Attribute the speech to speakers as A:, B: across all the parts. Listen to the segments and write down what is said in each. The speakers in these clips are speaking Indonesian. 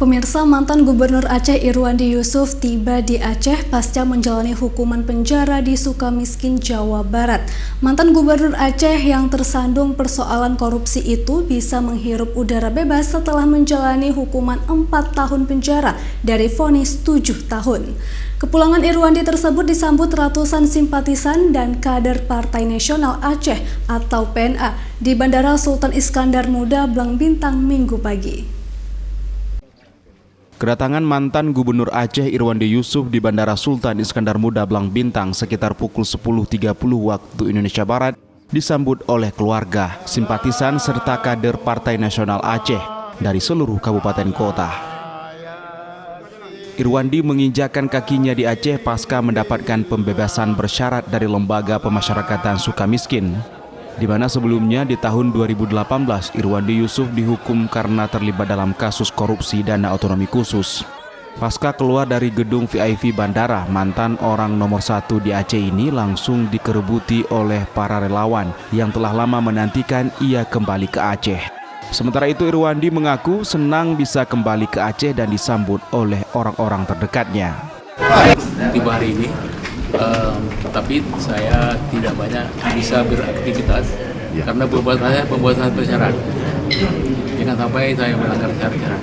A: Pemirsa, mantan Gubernur Aceh Irwandi Yusuf tiba di Aceh pasca menjalani hukuman penjara di Sukamiskin, Jawa Barat. Mantan Gubernur Aceh yang tersandung persoalan korupsi itu bisa menghirup udara bebas setelah menjalani hukuman 4 tahun penjara dari vonis 7 tahun. Kepulangan Irwandi tersebut disambut ratusan simpatisan dan kader Partai Nasional Aceh atau PNA di Bandara Sultan Iskandar Muda, Blang Bintang, Minggu pagi.
B: Kedatangan mantan Gubernur Aceh Irwandi Yusuf di Bandara Sultan Iskandar Muda, Blang Bintang sekitar pukul 10.30 waktu Indonesia Barat disambut oleh keluarga, simpatisan serta kader Partai Nasional Aceh dari seluruh kabupaten kota. Irwandi menginjakkan kakinya di Aceh pasca mendapatkan pembebasan bersyarat dari Lembaga Pemasyarakatan Sukamiskin, di mana sebelumnya di tahun 2018 Irwandi Yusuf dihukum karena terlibat dalam kasus korupsi dana otonomi khusus. Pasca keluar dari gedung VIP bandara, mantan orang nomor 1 di Aceh ini langsung dikerebuti oleh para relawan yang telah lama menantikan ia kembali ke Aceh. Sementara itu Irwandi mengaku senang bisa kembali ke Aceh dan disambut oleh orang-orang terdekatnya.
C: Tiba hari ini, tapi saya tidak banyak bisa beraktivitas karena pembuatan bersyarat. Jangan sampai saya melanggar syarat-syarat.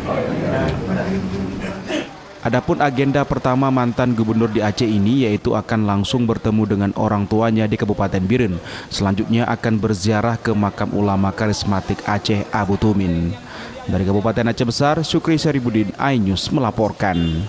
B: Adapun agenda pertama mantan gubernur di Aceh ini yaitu akan langsung bertemu dengan orang tuanya di Kabupaten Biren. Selanjutnya akan berziarah ke makam ulama karismatik Aceh Abu Tumin. Dari Kabupaten Aceh Besar, Syukri Syaribudin, iNews melaporkan.